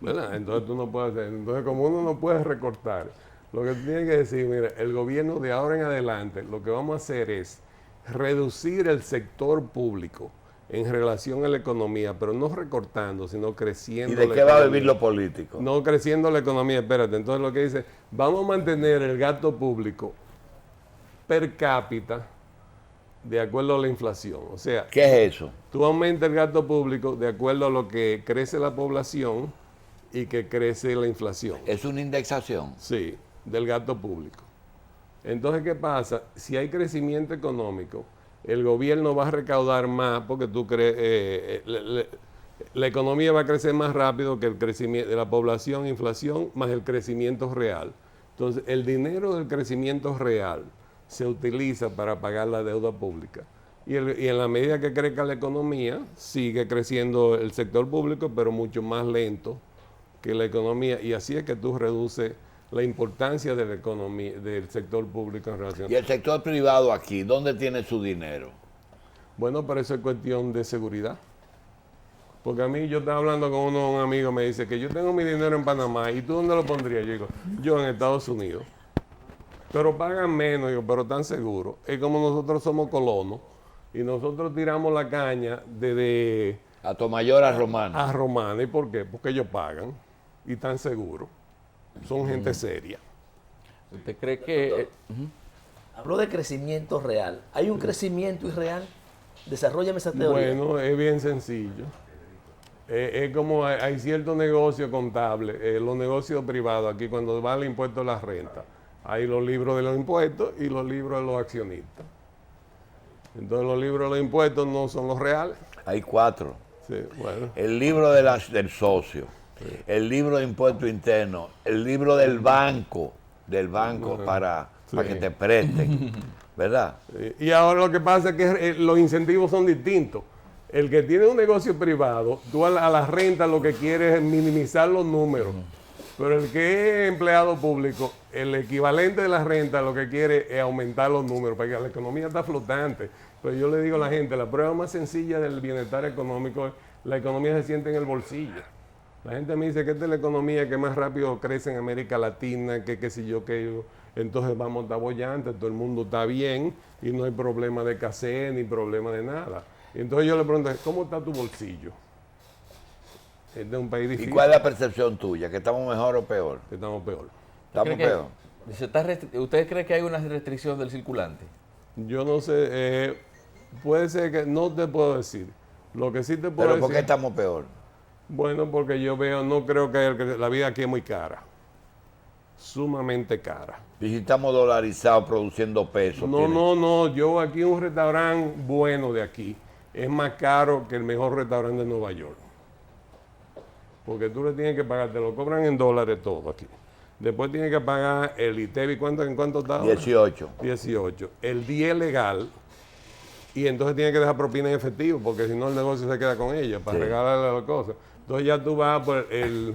¿Verdad? Entonces tú no puedes hacer. Entonces, como uno no puede recortar, lo que tú tienes que decir, mira, el gobierno de ahora en adelante, lo que vamos a hacer es reducir el sector público en relación a la economía, pero no recortando, sino creciendo. ¿Y de la qué va a economía. vivir lo político? No creciendo la economía, espérate. Entonces lo que dice, vamos a mantener el gasto público per cápita de acuerdo a la inflación. O sea, ¿Qué es eso? tú aumentas el gasto público de acuerdo a lo que crece la población y que crece la inflación. ¿Es una indexación? Sí, del gasto público. Entonces, ¿qué pasa? Si hay crecimiento económico, el gobierno va a recaudar más porque tú crees, la economía va a crecer más rápido que el crecimiento de la población, inflación, más el crecimiento real. Entonces, el dinero del crecimiento real se utiliza para pagar la deuda pública. Y en la medida que crezca la economía, sigue creciendo el sector público, pero mucho más lento que la economía. Y así es que tú reduces la importancia de la economía, del sector público en relación. Y el sector privado aquí, ¿dónde tiene su dinero? Bueno, pero eso es cuestión de seguridad. Porque a mí, yo estaba hablando con un amigo, me dice que yo tengo mi dinero en Panamá, ¿y tú dónde lo pondrías? Yo digo, yo en Estados Unidos. Pero pagan menos, digo, pero están seguros. Es como nosotros somos colonos y nosotros tiramos la caña desde A Tomayor a Romana. a Romana. ¿Y por qué? Porque ellos pagan y están seguros. Son gente seria. ¿Usted cree que Habló de crecimiento real. ¿Hay un crecimiento irreal? Desarróllame esa teoría. Bueno, es bien sencillo. Es como hay ciertos negocios contables, los negocios privados, aquí cuando va el impuesto a la renta, hay los libros de los impuestos y los libros de los accionistas. Entonces los libros de los impuestos no son los reales. Hay 4. Sí, bueno. El libro del socio, el libro de impuesto interno, el libro del banco para que te presten, ¿verdad? Y ahora lo que pasa es que los incentivos son distintos. El que tiene un negocio privado, tú a la renta lo que quieres es minimizar los números. Pero el que es empleado público, el equivalente de la renta lo que quiere es aumentar los números, porque la economía está flotante. Pero yo le digo a la gente, la prueba más sencilla del bienestar económico es la economía se siente en el bolsillo. La gente me dice que esta es la economía que más rápido crece en América Latina, que qué sé yo, que entonces vamos a estar bollantes, todo el mundo está bien y no hay problema de escasez ni problema de nada. Y entonces yo le pregunto, ¿cómo está tu bolsillo? Es de un país ¿Y difícil. cuál es la percepción tuya? ¿Que estamos mejor o peor? Que estamos peor. ¿Estamos peor? ¿Usted cree que hay una restricción del circulante? Yo no sé, puede ser que no te puedo decir. Lo que sí te puedo ¿Pero decir. por qué estamos peor? Bueno, porque yo veo, no creo que la vida aquí es muy cara. Sumamente cara. Y si estamos dolarizados produciendo pesos. No. Yo aquí un restaurante bueno de aquí es más caro que el mejor restaurante de Nueva York. Porque tú le tienes que pagar, te lo cobran en dólares todo aquí. Después tienes que pagar el ITEVI, ¿en cuánto está ahora? 18. 18. El 10 legal. Y entonces tienes que dejar propina en efectivo, porque si no el negocio se queda con ella, para Sí. regalarle las cosas. Entonces ya tú vas por el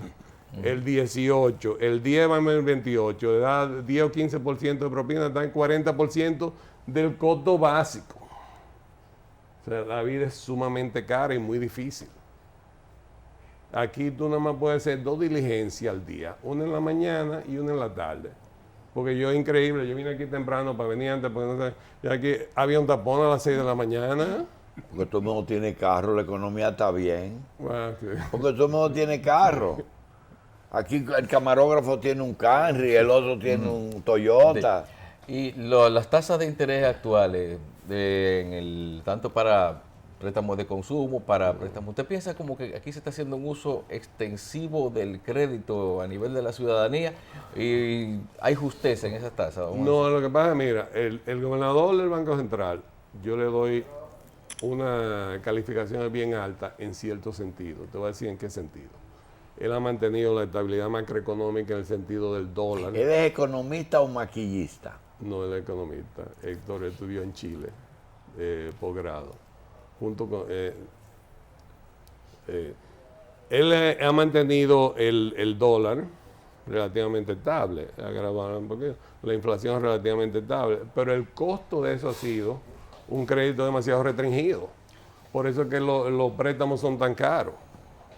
18, el 10 va en el 28, le das 10 o 15% de propina, está en 40% del costo básico. O sea, la vida es sumamente cara y muy difícil. Aquí tú nada más puedes hacer 2 diligencias al día, una en la mañana y una en la tarde. Porque yo es increíble, yo vine aquí temprano para venir antes, porque no sé, y aquí había un tapón a las 6 de la mañana. Porque todo el mundo tiene carro, la economía está bien. Bueno, sí. Porque todo el mundo tiene carro. Aquí el camarógrafo tiene un Camry, el otro tiene un Toyota. Y las tasas de interés actuales, tanto para préstamos de consumo, para préstamos, ¿usted piensa como que aquí se está haciendo un uso extensivo del crédito a nivel de la ciudadanía y hay justeza en esas tasas? No, lo que pasa es, mira, el gobernador del Banco Central, yo le doy una calificación bien alta en cierto sentido. Te voy a decir en qué sentido. Él ha mantenido la estabilidad macroeconómica en el sentido del dólar. ¿Él es economista o maquillista? No, él es economista. Héctor estudió en Chile, posgrado. Junto con... él ha mantenido el dólar relativamente estable, ha agravado un poquito, la inflación es relativamente estable, pero el costo de eso ha sido un crédito demasiado restringido. Por eso es que los préstamos son tan caros.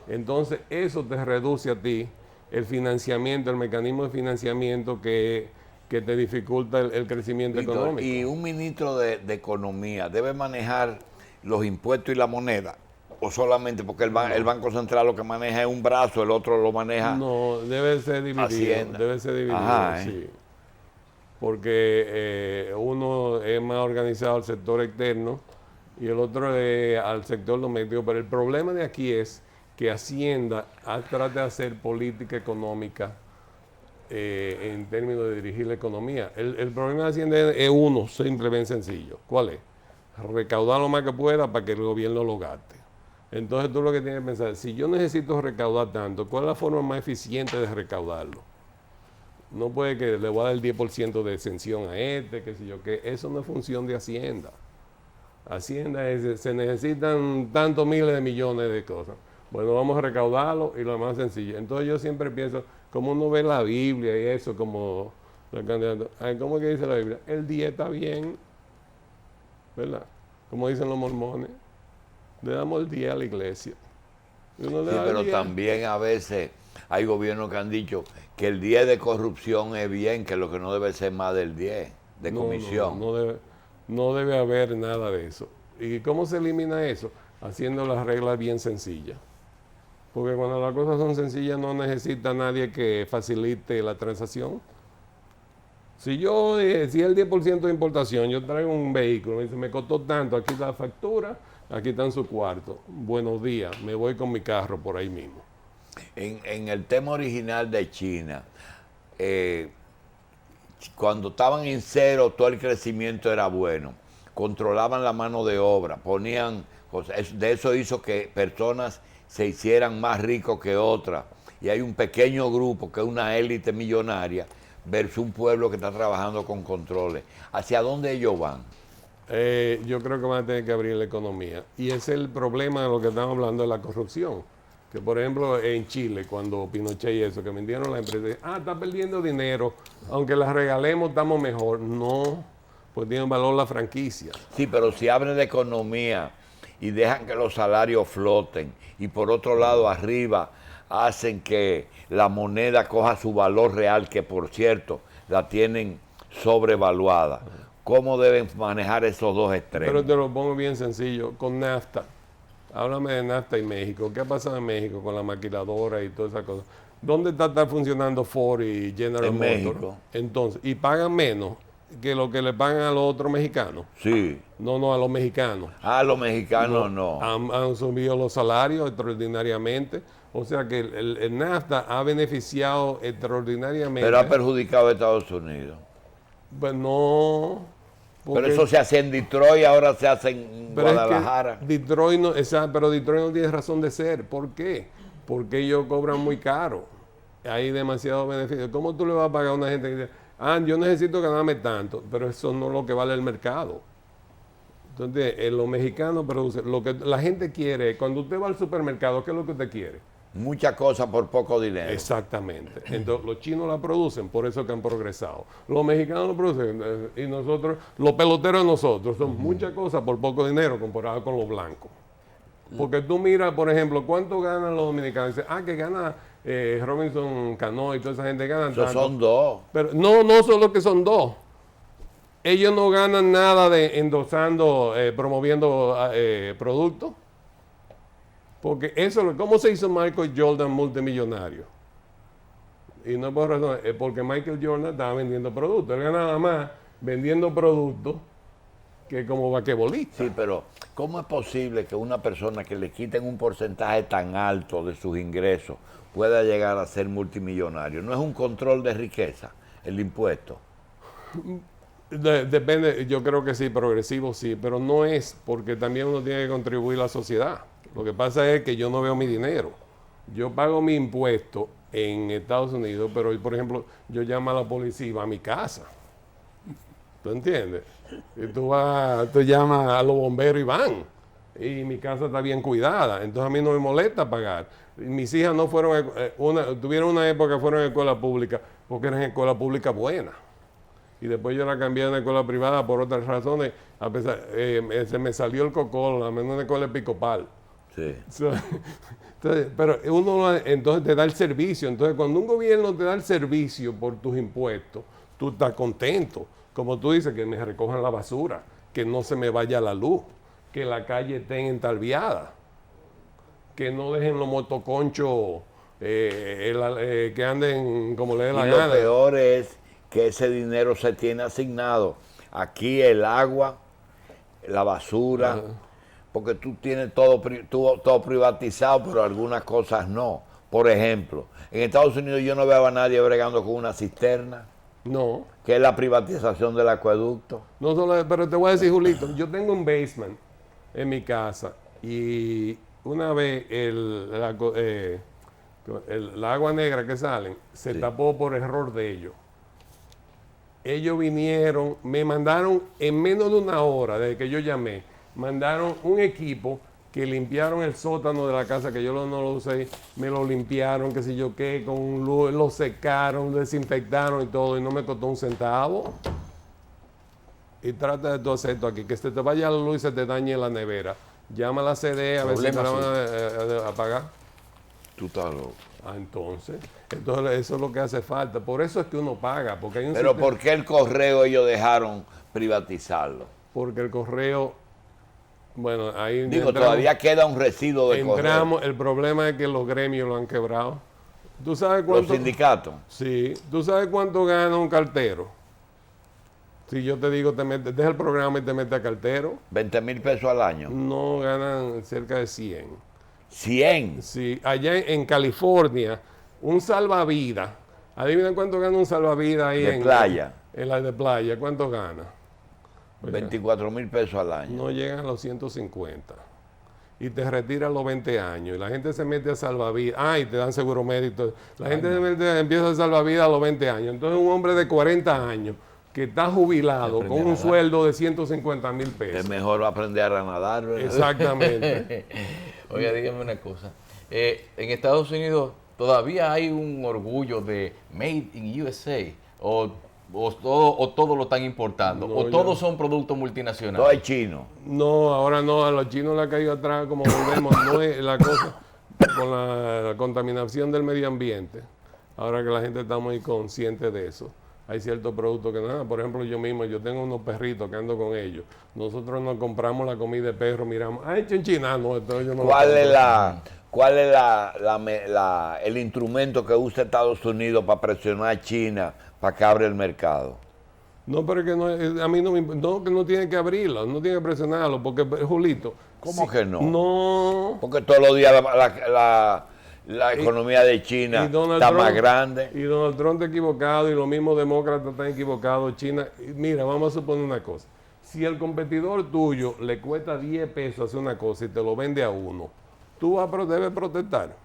Entonces, eso te reduce a ti el financiamiento, el mecanismo de financiamiento que te dificulta el crecimiento Víctor, económico. ¿y un ministro de Economía debe manejar los impuestos y la moneda? ¿O solamente porque el Banco Central lo que maneja es un brazo, el otro lo maneja? No, debe ser dividido. Hacienda. Debe ser dividido, Ajá, sí. Porque uno es más organizado al sector externo y el otro es al sector doméstico. Pero el problema de aquí es que Hacienda trata de hacer política económica en términos de dirigir la economía. El problema de Hacienda es uno, simplemente sencillo. ¿Cuál es? Recaudar lo más que pueda para que el gobierno lo gaste. Entonces tú lo que tienes que pensar, si yo necesito recaudar tanto, ¿cuál es la forma más eficiente de recaudarlo? No puede que le voy a dar el 10% de exención a qué sé yo, que eso no es función de Hacienda. Hacienda se necesitan tantos miles de millones de cosas. Bueno, vamos a recaudarlo y lo más sencillo. Entonces yo siempre pienso, como uno ve la Biblia y eso, como ¿cómo que dice la Biblia? El día está bien, ¿verdad? Como dicen los mormones, le damos el día a la iglesia. Y uno le Sí, da el pero día. también a veces hay gobiernos que han dicho que el 10 de corrupción es bien, que lo que no debe ser más del 10 de comisión. No debe haber nada de eso. ¿Y cómo se elimina eso? Haciendo las reglas bien sencillas. Porque cuando las cosas son sencillas no necesita nadie que facilite la transacción. Si si el 10% de importación, yo traigo un vehículo, me dice, me costó tanto, aquí está la factura, aquí está en su cuarto. Buenos días, me voy con mi carro por ahí mismo. En el tema original de China, cuando estaban en cero, todo el crecimiento era bueno. Controlaban la mano de obra, ponían cosas. De eso hizo que personas se hicieran más ricos que otras. Y hay un pequeño grupo que es una élite millonaria versus un pueblo que está trabajando con controles. ¿Hacia dónde ellos van? Yo creo que van a tener que abrir la economía. Y ese es el problema de lo que estamos hablando de la corrupción. Que por ejemplo en Chile, cuando Pinochet y eso, que vendieron la empresa, está perdiendo dinero, aunque la regalemos estamos mejor. No, pues tiene valor la franquicia. Sí, pero si abren la economía y dejan que los salarios floten y por otro lado arriba hacen que la moneda coja su valor real, que por cierto la tienen sobrevaluada. ¿Cómo deben manejar esos dos extremos? Pero te lo pongo bien sencillo, con NAFTA. Háblame de NAFTA y México. ¿Qué ha pasado en México con la maquiladora y todas esas cosas? ¿Dónde está funcionando Ford y General En Motors? México. Entonces, y pagan menos que lo que le pagan a los otros mexicanos. Sí. No, a los mexicanos. Ah, los mexicanos no. Han subido los salarios extraordinariamente. O sea que el NAFTA ha beneficiado extraordinariamente. Pero ha perjudicado a Estados Unidos. Pues no. Pero eso se hace en Detroit, ahora se hace en Pero Guadalajara. es que Detroit no, pero Detroit no tiene razón de ser. ¿Por qué? Porque ellos cobran muy caro. Hay demasiado beneficio. ¿Cómo tú le vas a pagar a una gente que dice, yo necesito ganarme tanto? Pero eso no es lo que vale el mercado. Entonces, los mexicanos producen. Lo que la gente quiere, cuando usted va al supermercado, ¿qué es lo que usted quiere? Muchas cosas por poco dinero. Exactamente. Entonces, los chinos la producen, por eso que han progresado. Los mexicanos lo producen, y nosotros, los peloteros de nosotros, son muchas cosas por poco dinero comparado con los blancos. Porque tú miras, por ejemplo, ¿cuánto ganan los dominicanos? Dices, que gana Robinson Cano y toda esa gente ganan Esos tanto. son dos. Pero no solo que son dos. Ellos no ganan nada de endosando, promoviendo productos. Porque ¿cómo se hizo Michael Jordan multimillonario? Y no por razón, es porque Michael Jordan estaba vendiendo productos. Él ganaba más vendiendo productos que como vaquebolista. Sí, pero ¿cómo es posible que una persona que le quiten un porcentaje tan alto de sus ingresos pueda llegar a ser multimillonario? ¿No es un control de riqueza el impuesto? Depende, yo creo que sí, progresivo sí, pero no es, porque también uno tiene que contribuir a la sociedad. Lo que pasa es que yo no veo mi dinero. Yo pago mi impuesto en Estados Unidos, pero por ejemplo, yo llamo a la policía y va a mi casa. ¿Tú entiendes? Y tú llamas a los bomberos y van. Y mi casa está bien cuidada, entonces a mí no me molesta pagar. Mis hijas no fueron, tuvieron una época que fueron a escuela pública, porque eran escuela pública buena. Y después yo la cambié a una escuela privada por otras razones. A pesar, se me salió el cocol, a menos una escuela episcopal. Sí. Entonces, pero entonces te da el servicio. Entonces, cuando un gobierno te da el servicio por tus impuestos, tú estás contento. Como tú dices, que me recojan la basura, que no se me vaya la luz, que la calle esté entalviada, que no dejen los motoconchos que anden como le dé la Y gana. lo peor es que ese dinero se tiene asignado. Aquí el agua, la basura, Ajá. porque tú tienes todo privatizado, pero algunas cosas no. Por ejemplo, en Estados Unidos yo no veo a nadie bregando con una cisterna, No. que es la privatización del acueducto. No solo, pero te voy a decir, Julito, yo tengo un basement en mi casa y una vez la agua negra que salen se Sí. tapó por error de ellos. Ellos vinieron, me mandaron en menos de una hora desde que yo llamé, mandaron un equipo que limpiaron el sótano de la casa, que yo no lo usé, me lo limpiaron, qué sé yo qué, con luz, lo secaron, desinfectaron y todo, y no me costó un centavo. Y trata de tú hacer esto aquí, que se te vaya la luz y se te dañe la nevera. Llama a la CD a ver si te la van a pagar. Tú estás loco. Entonces, eso es lo que hace falta. Por eso es que uno paga, porque hay un Pero sistema- ¿por qué el correo ellos dejaron privatizarlo? porque el correo, bueno, ahí Digo, todavía queda un residuo de correo. entramos, el problema es que los gremios lo han quebrado. ¿Tú sabes Los cuánto? sindicatos. Sí, ¿tú sabes cuánto gana un cartero? Si yo te digo, deja el programa y te metes a cartero, 20,000 pesos al año. no ganan cerca de 100. 100. Sí, allá en California, un salvavidas, adivina cuánto gana un salvavidas ahí De playa. En la de playa, ¿cuánto gana? 24,000 pesos al año. No llegan a los 150. Y te retira a los 20 años. Y la gente se mete a salvavidas. Y te dan seguro médico. La gente empieza a salvavidas a los 20 años. Entonces un hombre de 40 años que está jubilado con un sueldo de 150,000 Es pesos. mejor aprender a nadar, ¿verdad? Exactamente. Oiga, dígame una cosa. En Estados Unidos todavía hay un orgullo de Made in USA o todo lo están importando No, o ya. todos son productos Todo multinacionales. es chino. No, ahora no, a los chinos le ha caído atrás como volvemos, no es la cosa con la contaminación del medio ambiente. Ahora que la gente está muy consciente de eso. Hay ciertos productos que nada, por ejemplo yo mismo, yo tengo unos perritos que ando con ellos. Nosotros nos compramos la comida de perro, miramos, hecho en China, no, esto yo no lo ¿Cuál compro. es el instrumento que usa Estados Unidos para presionar a China para que abra el mercado? No, pero es que no, a mí no me no, que no tiene que abrirlo, no tiene que presionarlo, porque Julito. ¿Cómo que no? No. Porque todos los días la economía de China Y Donald está Trump- más grande. Y Donald Trump está equivocado y los mismos demócratas están equivocados. China, mira, vamos a suponer una cosa. Si el competidor tuyo le cuesta 10 pesos hacer una cosa y te lo vende a 1, tú debes protestar.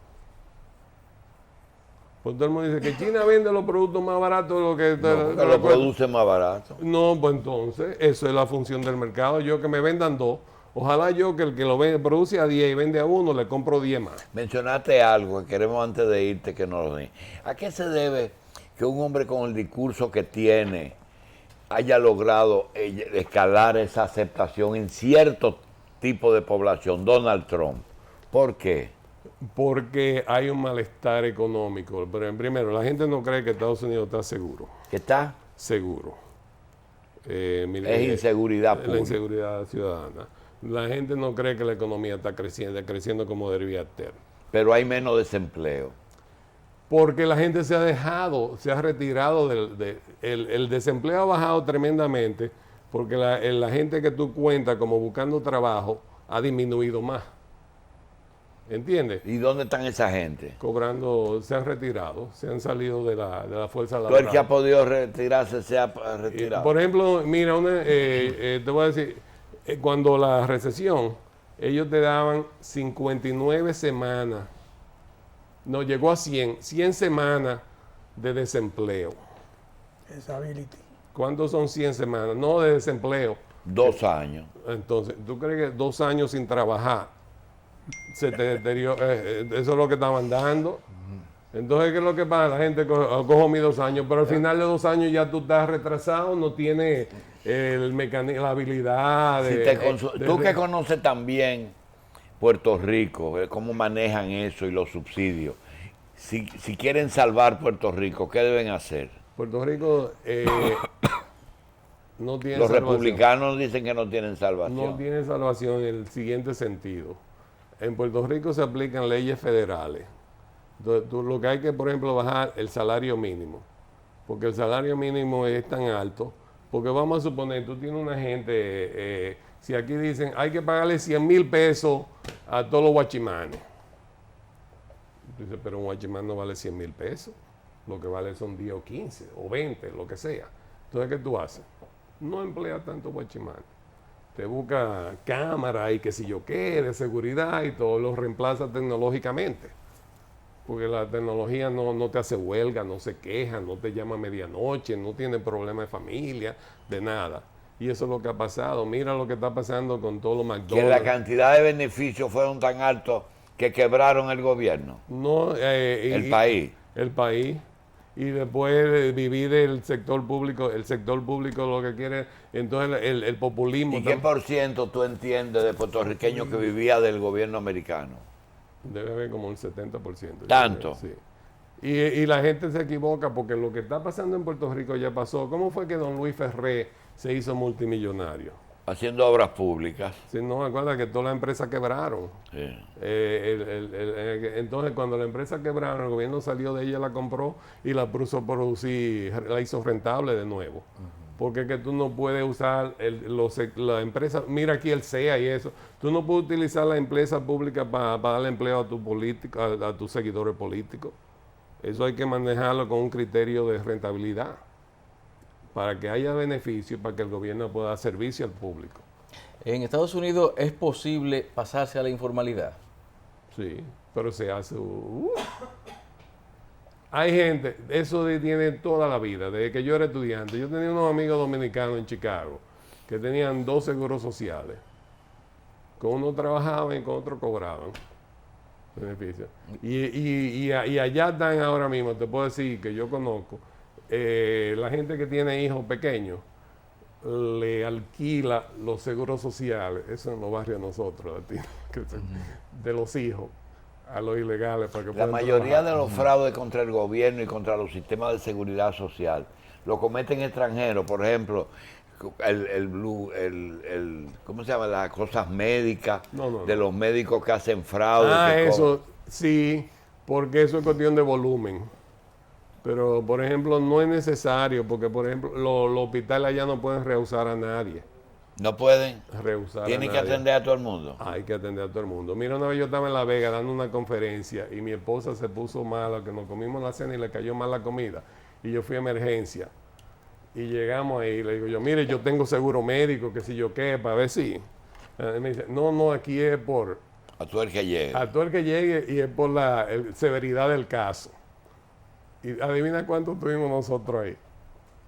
Pues todo el mundo dice que China vende los productos más baratos de lo que... No, porque lo produce más barato. No, pues entonces, eso es la función del mercado. Yo que me vendan 2. Ojalá yo que el que lo produce a 10 y vende a 1, le compro 10 más. Mencionaste algo que queremos antes de irte que nos lo den. ¿A qué se debe que un hombre con el discurso que tiene haya logrado escalar esa aceptación en cierto tipo de población? Donald Trump. ¿Por qué? Porque hay un malestar económico. Pero primero, la gente no cree que Estados Unidos está seguro. ¿Qué está? Seguro. Mire, Es inseguridad la pura. inseguridad ciudadana. La gente no cree que la economía está creciendo como debería estar. Pero hay menos desempleo. Porque la gente se ha retirado el desempleo ha bajado tremendamente porque la gente que tú cuentas como buscando trabajo ha disminuido más. ¿Entiendes? ¿Y dónde están esa gente? Se han retirado, se han salido de la fuerza Todo laboral. el que ha podido retirarse se ha retirado. Por ejemplo, mira, te voy a decir, cuando la recesión, ellos te daban 59 semanas, no, llegó a 100 semanas de desempleo. Disability. ¿Cuántos son 100 semanas? No de desempleo. 2 años. Entonces, ¿tú crees que 2 años sin trabajar se te deteriora? Eso es lo que estaban dando. Entonces, ¿qué es lo que pasa? La gente cojo mis 2 años, pero al final de 2 años ya tú estás retrasado, no tienes el mecanismo, la habilidad Si de... tú que conoces también Puerto Rico, cómo manejan eso y los subsidios, si quieren salvar Puerto Rico, ¿qué deben hacer? Puerto Rico no tiene Los salvación. republicanos dicen que no tienen salvación. No tiene salvación en el siguiente sentido. En Puerto Rico se aplican leyes federales. Entonces, lo que hay que, por ejemplo, bajar el salario mínimo. Porque el salario mínimo es tan alto. Porque vamos a suponer, tú tienes una gente, si aquí dicen, hay que pagarle 100,000 pesos a todos los guachimanes. Dice, pero un guachimán no vale 100,000 pesos. Lo que vale son 10 o 15 o 20, lo que sea. Entonces, ¿qué tú haces? No empleas tanto guachimanes. te busca cámara y qué sé yo qué, de seguridad y todo, lo reemplaza tecnológicamente. Porque la tecnología no te hace huelga, no se queja, no te llama a medianoche, no tiene problema de familia, de nada. Y eso es lo que ha pasado. Mira lo que está pasando con todos los Que la McDonald's. cantidad de beneficios fueron tan altos que quebraron el gobierno, No, el país. El país. Y después vivir del sector público lo que quiere, entonces el populismo. ¿Y qué por ciento tú entiendes de puertorriqueños que vivía del gobierno americano? Debe haber como un 70%. ¿Tanto? Sí. Y la gente se equivoca porque lo que está pasando en Puerto Rico ya pasó. ¿Cómo fue que don Luis Ferré se hizo multimillonario? Haciendo obras públicas. Si no, acuerda que todas las empresas quebraron. Sí. Entonces, cuando la empresa quebraron, el gobierno salió de ella, la compró y la puso a producir, la hizo rentable de nuevo. Porque es que tú no puedes usar la empresa, mira aquí el CEA y eso, tú no puedes utilizar la empresa pública para darle empleo a tu político, a tus seguidores políticos. Eso hay que manejarlo con un criterio de rentabilidad, para que haya beneficio, para que el gobierno pueda dar servicio al público. En Estados Unidos es posible pasarse a la informalidad. Sí, pero se hace... Hay gente, eso tiene toda la vida, desde que yo era estudiante. Yo tenía unos amigos dominicanos en Chicago que tenían 2 seguros sociales. Con uno trabajaban y con otro cobraban beneficios. Y allá están ahora mismo, te puedo decir que yo conozco, la gente que tiene hijos pequeños le alquila los seguros sociales, eso en los barrios de nosotros, de los hijos a los ilegales para que La puedan mayoría trabajar. de los fraudes contra el gobierno y contra los sistemas de seguridad social lo cometen extranjeros. Por ejemplo, ¿cómo se llama? Las cosas médicas, No. de los médicos que hacen fraude. que Eso sí, porque eso es cuestión de volumen. Pero, por ejemplo, no es necesario, porque, por ejemplo, los hospitales allá no pueden rehusar a nadie. no pueden. Rehusar Tienen a que nadie. atender a todo el mundo. Hay que atender a todo el mundo. Mira, una vez yo estaba en La Vega dando una conferencia y mi esposa se puso mala, que nos comimos la cena y le cayó mal la comida. Y yo fui a emergencia. Y llegamos ahí y le digo yo, mire, yo tengo seguro médico, que si yo qué, para ver si. Y me dice, no, aquí es por... A todo el que llegue. A todo el que llegue y es por la severidad del caso. Y adivina cuánto tuvimos nosotros ahí.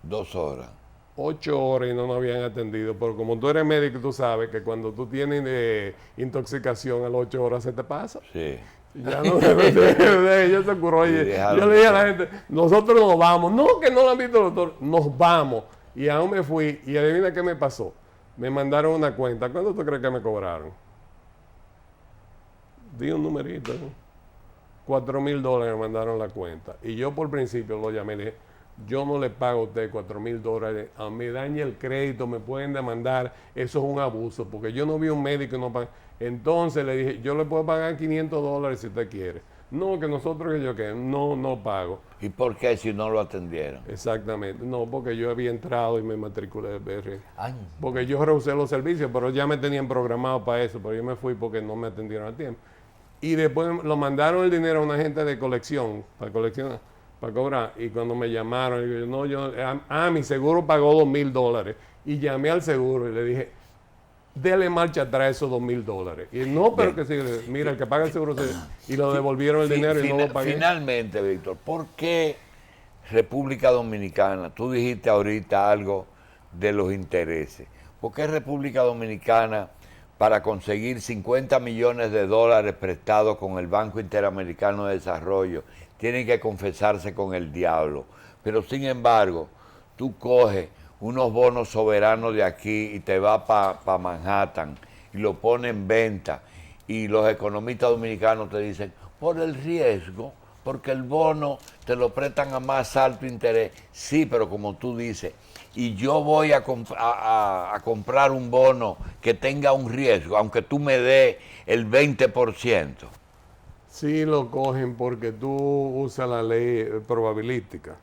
2 horas. 8 horas y no nos habían atendido. Pero como tú eres médico, tú sabes que cuando tú tienes intoxicación a las 8 horas se te pasa. Sí. Ya no ella se curó. Y Yo dejaron le dije a de- la gente, nosotros nos vamos. No, que no lo han visto el doctor. Nos vamos. Y aún me fui. Y adivina qué me pasó. Me mandaron una cuenta. ¿Cuánto tú crees que me cobraron? Di un numerito. $4,000 me mandaron la cuenta. Y yo por principio lo llamé y le dije, yo no le pago a usted $4,000. A mí dañe el crédito, me pueden demandar. Eso es un abuso. Porque yo no vi un médico y no pagué. Entonces le dije, yo le puedo pagar $500 si usted quiere. No, que nosotros que yo que no pago. ¿Y por qué si no lo atendieron? Exactamente. No, porque yo había entrado y me matriculé de BR. Ay, Porque yo rehusé los servicios, pero ya me tenían programado para eso, pero yo me fui porque no me atendieron a tiempo. Y después lo mandaron el dinero a una gente de colección, para coleccionar, para cobrar. Y cuando me llamaron, digo, mi seguro pagó $2,000. Y llamé al seguro y le dije, dele marcha atrás esos $2,000. Y no, pero que sí, mira, el que paga el seguro, y lo devolvieron el dinero y no lo pagué. Finalmente, Víctor, ¿por qué República Dominicana? Tú dijiste ahorita algo de los intereses. ¿Por qué República Dominicana, para conseguir $50 millones prestados con el Banco Interamericano de Desarrollo, tiene que confesarse con el diablo? Pero sin embargo, tú coges unos bonos soberanos de aquí y te vas para Manhattan y lo pones en venta, y los economistas dominicanos te dicen, por el riesgo, porque el bono te lo prestan a más alto interés. Sí, pero como tú dices, y yo voy a comprar un bono que tenga un riesgo, aunque tú me des el 20%. Sí lo cogen porque tú usas la ley probabilística.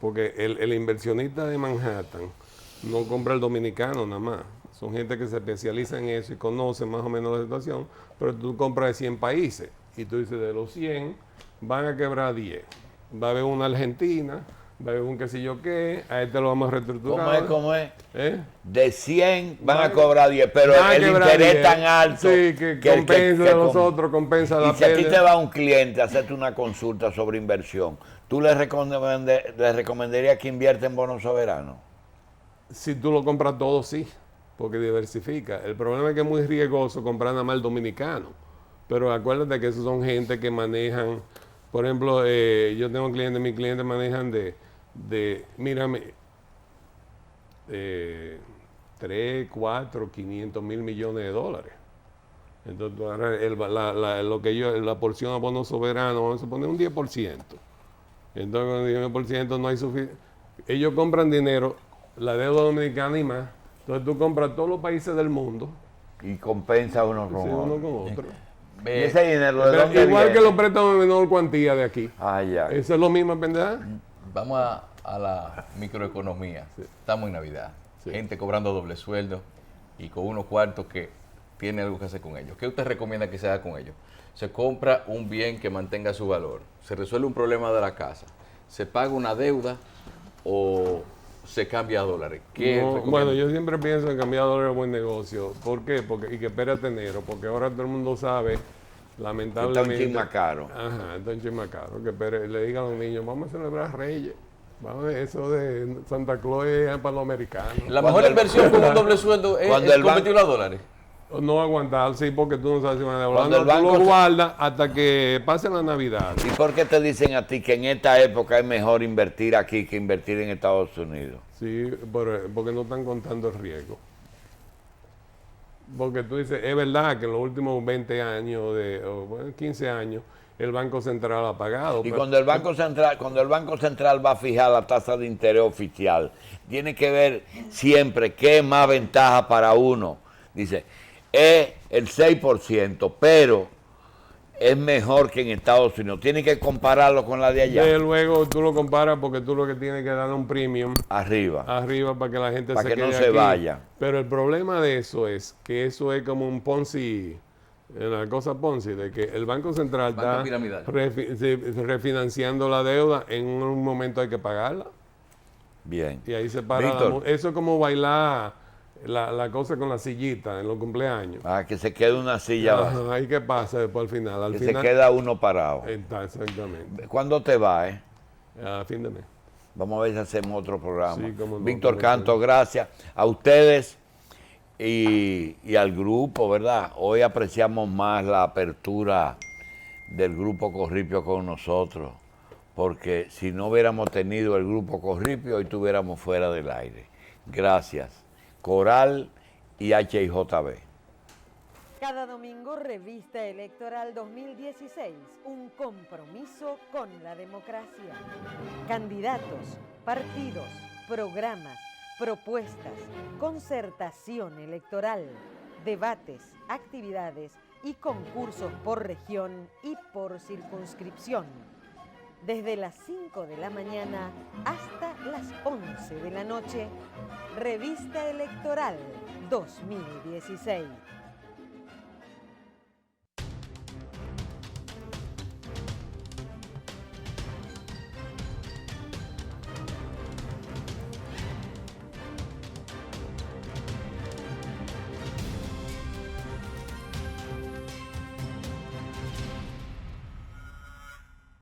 Porque el inversionista de Manhattan no compra el dominicano nada más. Son gente que se especializa en eso y conoce más o menos la situación. Pero tú compras de 100 países y tú dices, de los 100 van a quebrar 10. Va a haber una Argentina, un qué sé yo qué, a este lo vamos a reestructurar. ¿Cómo es? ¿Eh? De 100 van a cobrar 10, pero el interés tan alto. Sí, que compensa a los otros, compensa la Y si a ti pérdida. te va un cliente a hacerte una consulta sobre inversión, ¿tú le recomendarías que invierta en bonos soberanos? Si tú lo compras todo, sí, porque diversifica. El problema es que es muy riesgoso comprar nada más el dominicano. Pero acuérdate que esos son gente que manejan, por ejemplo, yo tengo clientes, mis clientes manejan mírame, 3, 4, 500 mil millones de dólares. Entonces, ahora la porción a bonos soberanos, vamos a poner un 10%. Entonces, con el 10% no hay suficiente. Ellos compran dinero, la deuda dominicana y más. Entonces, tú compras todos los países del mundo, Y compensa uno sí, con uno otro. con otro. ¿Y ese dinero de Pero dónde igual viene? que los préstamos de menor cuantía de aquí. Ah, ya. Eso es lo mismo, ¿verdad? Vamos a la microeconomía. Estamos en Navidad. Sí. Gente cobrando doble sueldo y con unos cuartos que tiene algo que hacer con ellos. ¿Qué usted recomienda que se haga con ellos? Se compra un bien que mantenga su valor. Se resuelve un problema de la casa. Se paga una deuda o se cambia a dólares. ¿Qué No, recomienda? bueno, yo siempre pienso en cambiar dólares a buen negocio. ¿Por qué? Y que espérate enero, porque ahora todo el mundo sabe, lamentablemente. Está un chin más caro. Ajá, está un chin más caro. Le digan a los niños, vamos a celebrar Reyes. Vamos, eso de Santa Claus es para los americanos. La Cuando mejor el- inversión con un doble sueldo es Cuando el banco- convertirlo a dólares. No aguantar, sí, porque tú no sabes si van a devolver. Cuando el No, tú banco lo se- guardas hasta que pase la Navidad. ¿Y por qué te dicen a ti que en esta época es mejor invertir aquí que invertir en Estados Unidos? Sí, porque no están contando el riesgo. Porque tú dices, es verdad que en los últimos 20 años, o 15 años, el Banco Central ha pagado. Y pero- cuando el Banco Central va a fijar la tasa de interés oficial, tiene que ver siempre qué es más ventaja para uno. Dice, es el 6%, pero es mejor que en Estados Unidos. Tiene que compararlo con la de allá, Desde luego tú lo comparas porque tú lo que tienes que dar un premium arriba. arriba para que la gente Para se que quede no se aquí. vaya. Pero el problema de eso es que eso es como un Ponzi, la cosa Ponzi, de que el Banco Central Banca está piramidal. refinanciando la deuda, en un momento hay que pagarla. Bien. Y ahí se para. Víctor. Eso es como bailar la cosa con la sillita en los cumpleaños. Que se quede una silla abajo, Ajá, ¿y qué pasa después al final? Al que final se queda uno parado. Está exactamente. ¿Cuándo te vas, A fin de mes. Vamos a ver si hacemos otro programa. Sí, cómo no, Víctor cómo Canto, gracias a ustedes y al grupo, ¿verdad? Hoy apreciamos más la apertura del Grupo Corripio con nosotros, porque si no hubiéramos tenido el Grupo Corripio, hoy estuviéramos fuera del aire. Gracias. Coral y HIJB. Cada domingo, Revista Electoral 2016, un compromiso con la democracia. Candidatos, partidos, programas, propuestas, concertación electoral, debates, actividades y concursos por región y por circunscripción. Desde las 5 de la mañana hasta las 11 de la noche, Revista Electoral 2016.